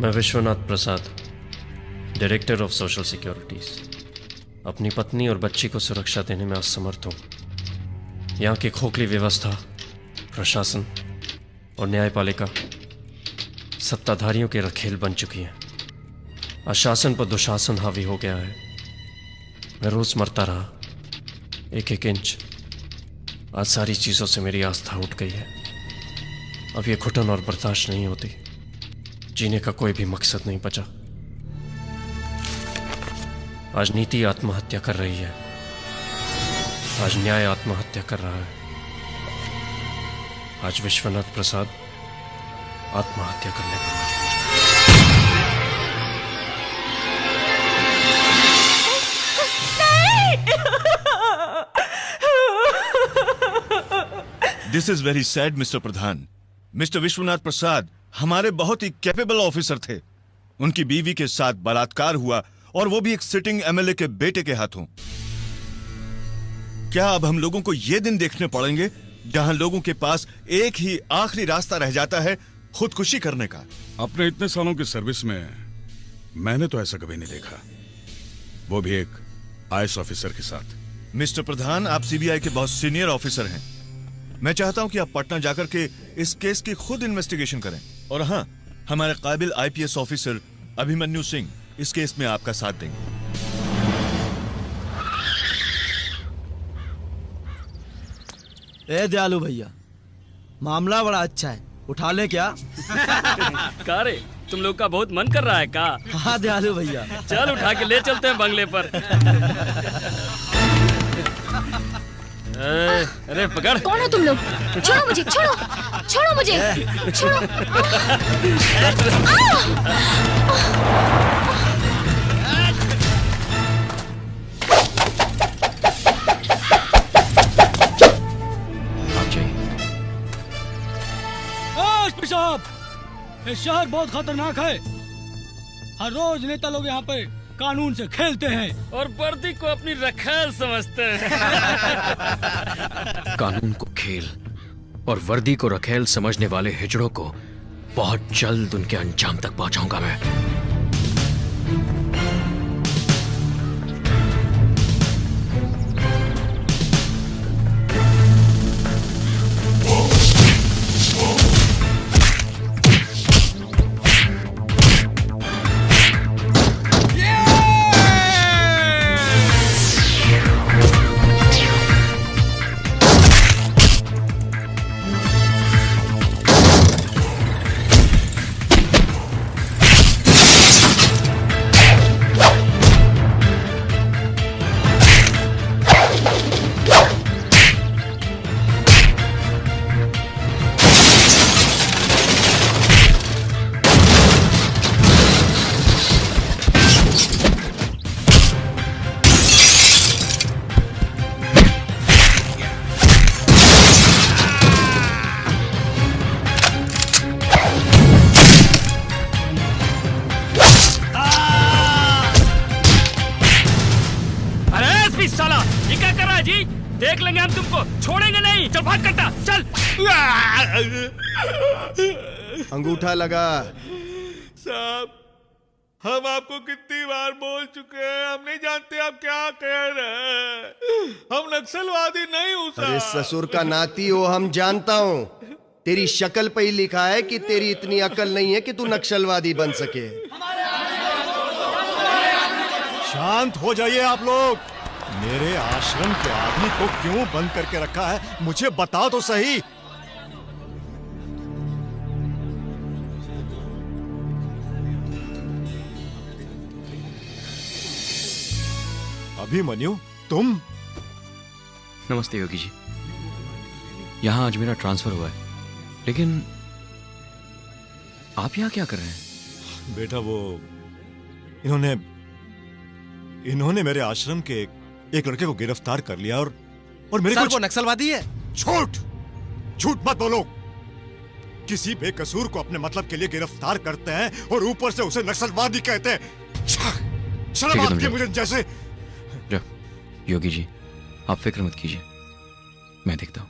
मैं विश्वनाथ प्रसाद, director of social securities, अपनी पत्नी और बच्ची को सुरक्षा देने में असमर्थ हूँ। यहाँ की खोखली व्यवस्था, प्रशासन और न्यायपालिका सत्ताधारियों के रखेल बन चुकी है। अशासन पर दुशासन हावी हो गया है। मैं रोज मरता रहा, एक एक इंच। आज सारी चीजों से मेरी आस्था उठ गई है। अब ये घुटन और बर्दाश्त नहीं होती। जीने का कोई भी मकसद नहीं बचा। आज नीति आत्महत्या कर रही है, आज न्याय आत्महत्या कर रहा है, आज विश्वनाथ प्रसाद आत्महत्या करने पर this is very sad mister Pradhan. Mister Vishwanath Prasad हमारे बहुत ही कैपेबल ऑफिसर थे। उनकी बीवी के साथ बलात्कार हुआ और वो भी एक सिटिंग एमएलए के बेटे के हाथों। क्या अब हम लोगों को ये दिन देखने पड़ेंगे जहां लोगों के पास एक ही आखिरी रास्ता रह जाता है, खुदकुशी करने का? अपने इतने सालों की सर्विस में मैंने तो ऐसा कभी नहीं देखा, वो भी एक आईएएस ऑफिसर के साथ। मिस्टर प्रधान, आप सीबीआई के बहुत सीनियर ऑफिसर हैं। मैं चाहता हूं कि आप पटना जाकर के इस केस की खुद इन्वेस्टिगेशन करें। और हाँ, हमारे काबिल आईपीएस ऑफिसर अभिमन्यु सिंह इस केस में आपका साथ देंगे। ए दयालु भैया, मामला बड़ा अच्छा है, उठा ले क्या? का रे, तुम लोग का बहुत मन कर रहा है का? हाँ दयालु भैया, चल उठा के ले चलते हैं बंगले पर। अरे पकड़। कौन हो तुम लोग? छोड़ो मुझे, छोड़ो, छोड़ो मुझे, छोड़ो। एसपी साहब, ये शहर बहुत खतरनाक है। हर रोज नेता लोग यहाँ पे कानून से खेलते हैं और वर्दी को अपनी रखेल समझते हैं। कानून को खेल और वर्दी को रखेल समझने वाले हिजड़ों को बहुत जल्द उनके अंजाम तक पहुंचाऊंगा मैं। देख लेंगे हम तुमको, छोड़ेंगे नहीं। चल भाग कट्टा, चल। अंगूठा लगा। साहब, हम आपको कितनी बार बोल चुके हैं, हम नहीं जानते आप क्या कह रहे हैं। हम नक्सलवादी नहीं हूं साहब। अरे ससुर का नाती हो, हम जानता हूं। तेरी शक्ल पे ही लिखा है कि तेरी इतनी अकल नहीं है कि तू नक्सलवादी बन सके। शांत हो जाइए आप लोग। मेरे आश्रम के आदमी को क्यों बंद करके रखा है, मुझे बताओ तो सही। अभिमन्यु, तुम? नमस्ते योगी जी। यहाँ आज मेरा ट्रांसफर हुआ है, लेकिन आप यहाँ क्या कर रहे हैं? बेटा, वो इन्होंने मेरे आश्रम के एक लड़के को गिरफ्तार कर लिया और मेरे सर, वो नक्सलवादी है। झूठ मत बोलो। किसी बेकसूर को अपने मतलब के लिए गिरफ्तार करते हैं और ऊपर से उसे नक्सलवादी कहते हैं। शर्म आती है मुझे जैसे। योगी जी, आप फिक्र मत कीजिए, मैं देखता हूं।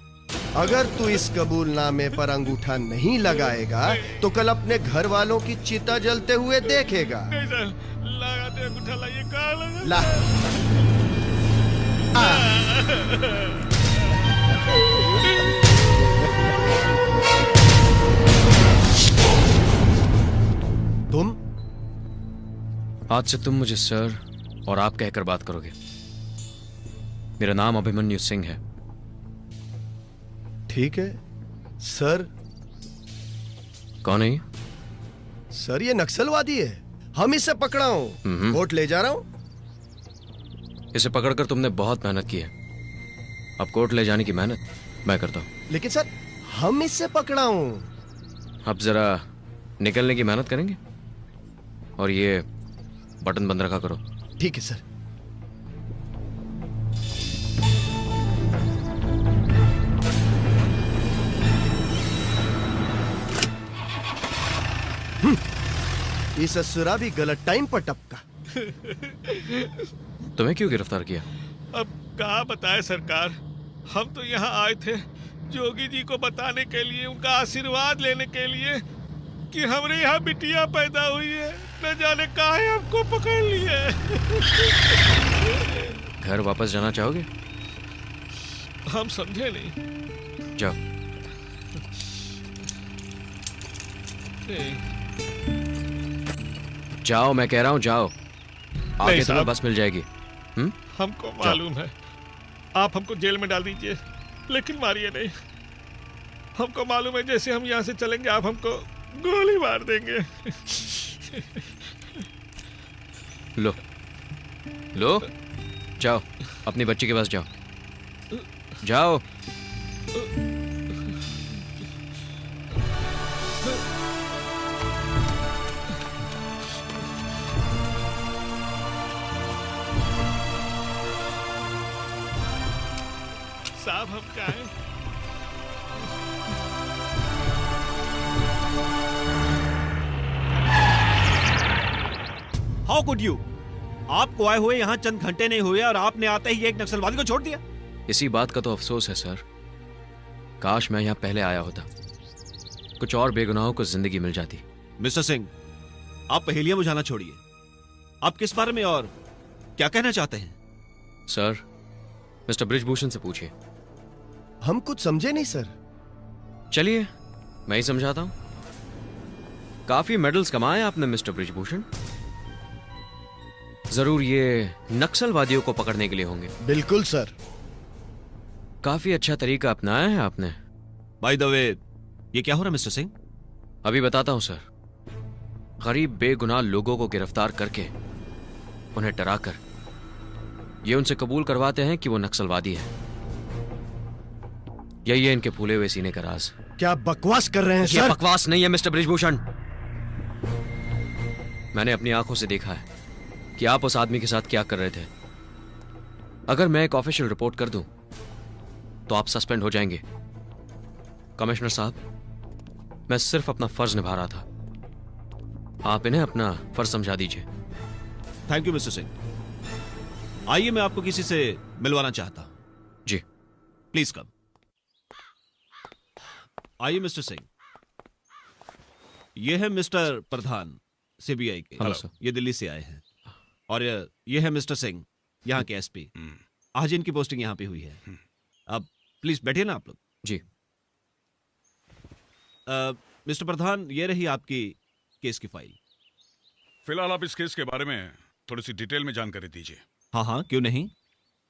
अगर तू इस कबूलनामे पर अंगूठा नहीं लगाएगा तो कल अपने घर वालों की चिता जलते हुए देखेगा। नहीं सर, लगाते अंगूठा लाइए, कहाँ लगा? ला। तुम? आज से तुम मुझे सर और आप कहकर बात करोगे। मेरा नाम अभिमन्यु सिंह है। ठीक है सर। कौन है ये? सर ये नक्सलवादी है, हम इसे पकड़ा हूं, कोर्ट ले जा रहा हूं। इसे पकड़कर तुमने बहुत मेहनत की है, अब कोर्ट ले जाने की मेहनत मैं करता हूं। लेकिन सर हम इससे पकड़ा हूं। अब जरा निकलने की मेहनत करेंगे और ये बटन बंद रखा करो। ठीक है सर। ये ससुरा भी गलत टाइम पर टपका। तुम्हें क्यों गिरफ्तार किया? अब कहाँ बताए सरकार, हम तो यहाँ आए थे जोगी जी को बताने के लिए, उनका आशीर्वाद लेने के लिए कि हमारे यहाँ बिटिया पैदा हुई है। न जाने काहे हमको पकड़ लिए। घर वापस जाना चाहोगे? हम समझे नहीं। जाओ। जाओ, मैं कह रहा हूं जाओ। आगे तुम्हें बस मिल जाएगी। हमको मालूम है, आप हमको जेल में डाल दीजिए लेकिन मारिए नहीं। हमको मालूम है जैसे हम यहाँ से चलेंगे आप हमको गोली मार देंगे। लो लो, जाओ अपनी बच्ची के पास जाओ। जाओ। साहब हम क्या है? How could you? आपको आए हुए यहाँ चंद घंटे नहीं हुए और आपने आते ही एक नक्सलवादी को छोड़ दिया। इसी बात का तो अफसोस है सर, काश मैं यहाँ पहले आया होता, कुछ और बेगुनाहों को जिंदगी मिल जाती। मिस्टर सिंह, आप पहेलियां बुझाना छोड़िए। आप किस बारे में और क्या कहना चाहते हैं? सर, मिस्टर बृजभूषण से पूछिए। हम कुछ समझे नहीं सर। चलिए मैं ही समझाता हूं। काफी मेडल्स कमाए आपने मिस्टर बृजभूषण, जरूर ये नक्सलवादियों को पकड़ने के लिए होंगे। बिल्कुल सर। काफी अच्छा तरीका अपनाया है आपने। बाय द वे, ये क्या हो रहा है मिस्टर सिंह? अभी बताता हूं सर। गरीब बेगुनाह लोगों को गिरफ्तार करके उन्हें डराकर ये उनसे कबूल करवाते हैं कि वो नक्सलवादी है। यही है इनके फूले हुए सीने का राज। क्या बकवास कर रहे हैं सर? ये बकवास नहीं है मिस्टर बृजभूषण। मैंने अपनी आंखों से देखा है कि आप उस आदमी के साथ क्या कर रहे थे। अगर मैं एक ऑफिशियल रिपोर्ट कर दूं तो आप सस्पेंड हो जाएंगे। कमिश्नर साहब, मैं सिर्फ अपना फर्ज निभा रहा था, आप इन्हें अपना फर्ज समझा दीजिए। Thank you mister Singh. आइए, मैं आपको किसी से मिलवाना चाहता हूं। जी प्लीज कम। आइए मिस्टर सिंह, ये है मिस्टर प्रधान सीबीआई के। Hello sir. ये दिल्ली से आए हैं। और ये है मिस्टर सिंह, यहाँ के एसपी। आज इनकी पोस्टिंग यहाँ पे हुई है। अब प्लीज बैठिए ना आप लोग। जी। मिस्टर प्रधान, ये रही आपकी केस की फाइल। फिलहाल आप इस केस के बारे में थोड़ी सी डिटेल में जानकारी दीजिए। हाँ हाँ, क्यों नहीं,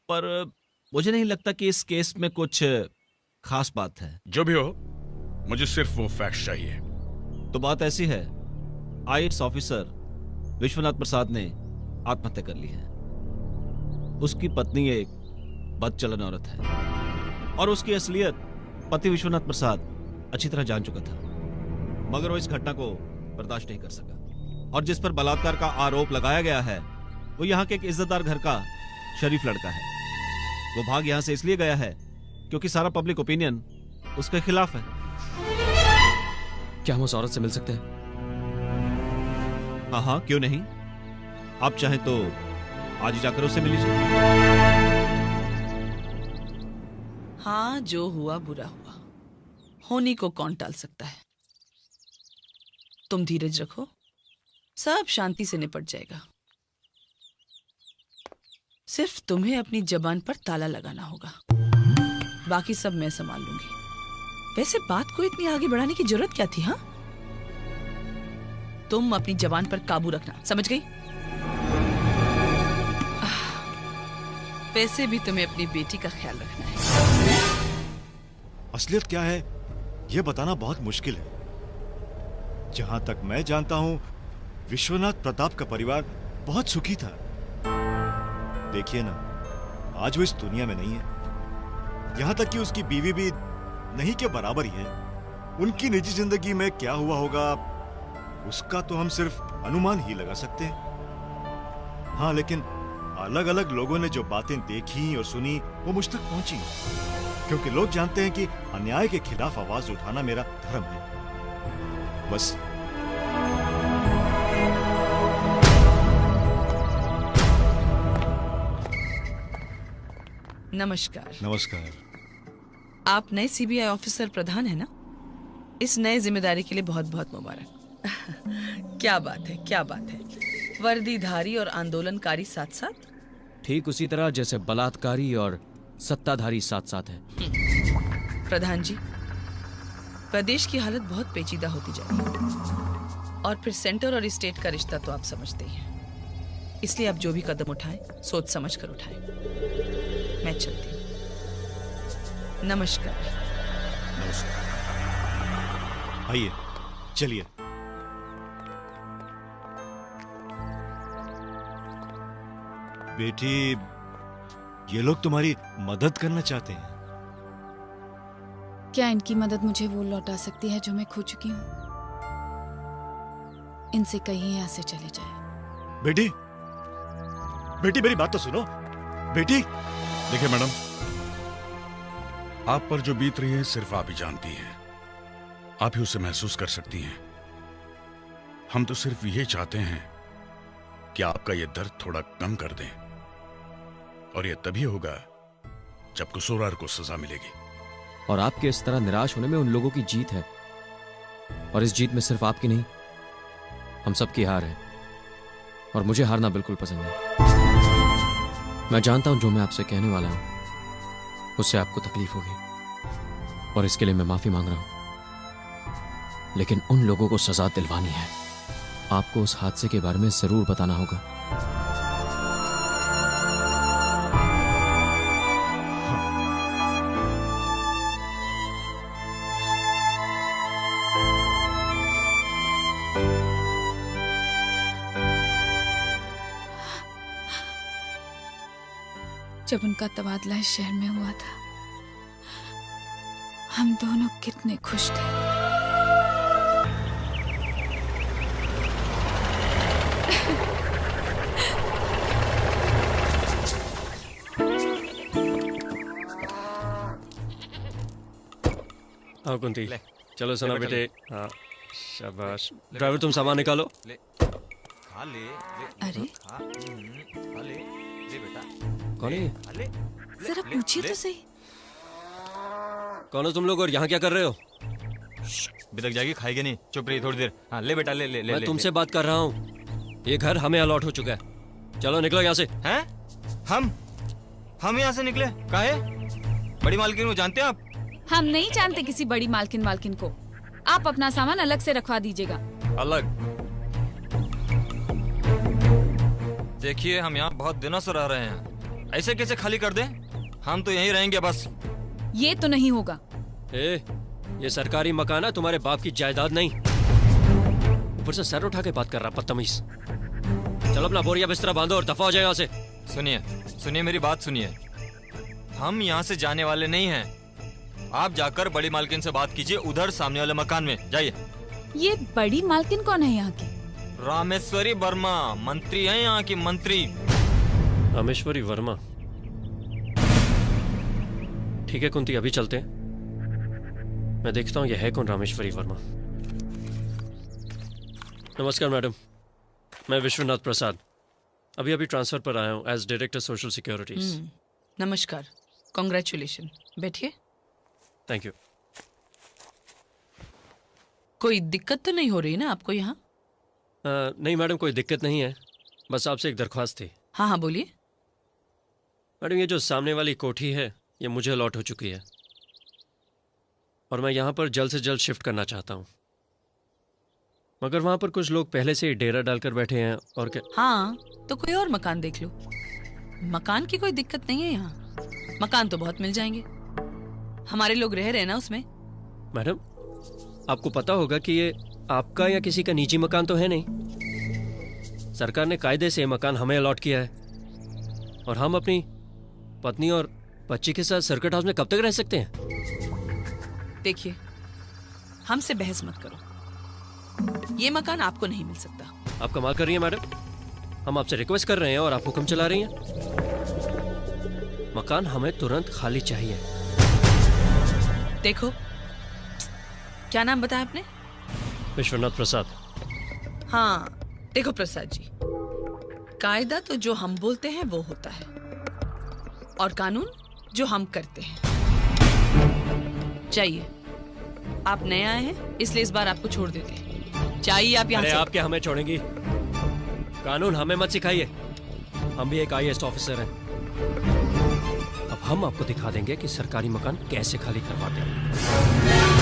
पर मुझे नहीं लगता कि इस केस में कुछ खास बात है। जो भी हो, मुझे सिर्फ वो फैक्ट्स चाहिए। तो बात ऐसी है, आईएएस ऑफिसर विश्वनाथ प्रसाद ने आत्महत्या कर ली है। उसकी पत्नी एक बदचलन औरत है और उसकी असलियत पति विश्वनाथ प्रसाद अच्छी तरह जान चुका था, मगर वो इस घटना को बर्दाश्त नहीं कर सका और जिस पर बलात्कार का आरोप लगाया गया है वो यहाँ के एक इज्जतदार घर का शरीफ लड़का है। वो भाग यहाँ से इसलिए गया है क्योंकि सारा पब्लिक ओपिनियन उसके खिलाफ है। क्या हम उस औरत से मिल सकते हैं? हाँ हाँ, क्यों नहीं। आप चाहें तो आज ही जाकर उससे मिल लीजिए। हाँ, जो हुआ बुरा हुआ। होनी को कौन टाल सकता है। तुम धीरज रखो, सब शांति से निपट जाएगा। सिर्फ तुम्हें अपनी जबान पर ताला लगाना होगा, बाकी सब मैं संभाल लूंगी। वैसे बात को इतनी आगे बढ़ाने की जरूरत क्या थी? हाँ, तुम अपनी जबान पर काबू रखना, समझ गई? वैसे भी तुम्हें अपनी बेटी का ख्याल रखना है। असलियत क्या है यह बताना बहुत मुश्किल है। जहां तक मैं जानता हूं, विश्वनाथ प्रताप का परिवार बहुत सुखी था। देखिए ना, आज वो इस दुनिया में नहीं है। यहां तक कि उसकी बीवी भी नहीं के बराबर ही है। उनकी निजी जिंदगी में क्या हुआ होगा, उसका तो हम सिर्फ अनुमान ही लगा सकते हैं। हाँ, लेकिन अलग अलग लोगों ने जो बातें देखी और सुनी वो मुझ तक पहुंची, क्योंकि लोग जानते हैं कि अन्याय के खिलाफ आवाज उठाना मेरा धर्म है। बस नमस्कार। नमस्कार। आप नए सीबीआई ऑफिसर प्रधान है ना? इस नए जिम्मेदारी के लिए बहुत बहुत मुबारक। क्या बात है, क्या बात है। वर्दीधारी और आंदोलनकारी साथ साथ? ठीक उसी तरह जैसे बलात्कारी और सत्ताधारी साथ साथ है। प्रधान जी, प्रदेश की हालत बहुत पेचीदा होती जा रही है, और फिर सेंटर और स्टेट का रिश्ता तो आप समझते ही हैं। इसलिए आप जो भी कदम उठाएं, सोच समझ कर उठाएं। मैं चलती हूं। नमस्कार। नमस्कार। आइए, चलिए। बेटी, ये लोग तुम्हारी मदद करना चाहते हैं। क्या इनकी मदद मुझे वो लौटा सकती है जो मैं खो चुकी हूँ? इनसे कहीं यहाँ से चले जाए। बेटी, बेटी मेरी बात तो सुनो। बेटी, देखिए मैडम, आप पर जो बीत रही है सिर्फ आप ही जानती हैं। आप ही उसे महसूस कर सकती हैं। हम तो सिर्फ ये चाहते हैं कि आपका ये दर्द थोड़ा कम कर दें, और ये तभी होगा जब कसूरवार को सजा मिलेगी। और आपके इस तरह निराश होने में उन लोगों की जीत है, और इस जीत में सिर्फ आपकी नहीं, हम सबकी हार है। और मुझे हारना बिल्कुल पसंद नहीं। मैं जानता हूं जो मैं आपसे कहने वाला हूं उससे आपको तकलीफ होगी, और इसके लिए मैं माफी मांग रहा हूं। लेकिन उन लोगों को सजा दिलवानी है। आपको उस हादसे के बारे में जरूर बताना होगा। जब उनका तबादला इस शहर में हुआ था, हम दोनों कितने खुश थे। आओ कुंती, चलो सुना बेटे। हाँ शाबाश। ड्राइवर तुम सामान निकालो। अरे कौन है? जरा पूछिए तो सही। कौन हो तुम लोग और यहाँ क्या कर रहे हो? बिदक जाएगी, खाएगी नहीं। चुप रही थोड़ी देर। हाँ ले बेटा, ले ले ले। मैं तुमसे बात कर रहा हूँ। ये घर हमें अलॉट हो चुका है। चलो निकलो यहाँ से। हैं? हम यहाँ से निकले? काहे? बड़ी मालकिन को जानते हैं आप? हम नहीं जानते किसी बड़ी मालकिन को। आप अपना सामान अलग से रखवा दीजिएगा। अलग? देखिए, हम यहाँ बहुत दिनों से रह रहे हैं, ऐसे कैसे खाली कर दें? हम तो यहीं रहेंगे बस। ये तो नहीं होगा। ये सरकारी मकान है, तुम्हारे बाप की जायदाद नहीं। ऊपर से सर उठा के बात कर रहा, बदतमीज। चलो अपना बोरिया बिस्तरा बांधो और दफा हो जाए यहाँ से। सुनिए मेरी बात सुनिए। हम यहाँ से जाने वाले नहीं हैं। आप जाकर बड़ी मालकिन से बात कीजिए, उधर सामने वाले मकान में जाइए। ये बड़ी मालकिन कौन है यहाँ की? रामेश्वरी वर्मा, मंत्री हैं यहाँ की, मंत्री। रामेश्वरी वर्मा? ठीक है कुंती, अभी चलते हैं। मैं देखता हूँ यह है कौन रामेश्वरी वर्मा। नमस्कार मैडम, मैं विश्वनाथ प्रसाद, अभी अभी ट्रांसफर पर आया हूँ एज डायरेक्टर सोशल सिक्योरिटीज। नमस्कार, कॉन्ग्रेचुलेशन। बैठिए। Thank you. कोई दिक्कत तो नहीं हो रही ना आपको यहाँ? नहीं मैडम, कोई दिक्कत नहीं है, बस आपसे एक दरख्वास्त थी। हाँ हाँ बोलिए। मैडम, ये जो सामने वाली कोठी है ये मुझे अलॉट हो चुकी है और मैं यहाँ पर जल्द से जल्द शिफ्ट करना चाहता हूँ, मगर वहाँ पर कुछ लोग पहले से ही डेरा डालकर बैठे हैं और क्या। हाँ तो कोई और मकान देख लो। मकान की कोई दिक्कत नहीं है यहाँ, मकान तो बहुत मिल जाएंगे, हमारे लोग रह रहे हैं ना उसमें। मैडम, आपको पता होगा कि ये आपका या किसी का निजी मकान तो है नहीं। सरकार ने कायदे से मकान हमें अलॉट किया है और हम अपनी पत्नी और बच्ची के साथ सर्किट हाउस में कब तक रह सकते हैं? देखिए, हमसे बहस मत करो, ये मकान आपको नहीं मिल सकता। आप कमाल कर रही हैं मैडम, हम आपसे रिक्वेस्ट कर रहे हैं और आप हुक्म चला रही हैं। मकान हमें तुरंत खाली चाहिए। देखो, क्या नाम बताया आपने? विश्वनाथ प्रसाद। हाँ देखो प्रसाद जी, कायदा तो जो हम बोलते हैं वो होता है और कानून जो हम करते हैं। चाहिए, आप नए आए हैं इसलिए इस बार आपको छोड़ देते हैं। चाहिए आप यहाँ से। आप क्या हमें छोड़ेंगी? कानून हमें मत सिखाइए, हम भी एक IAS ऑफिसर हैं। अब हम आपको दिखा देंगे कि सरकारी मकान कैसे खाली करवाते हैं।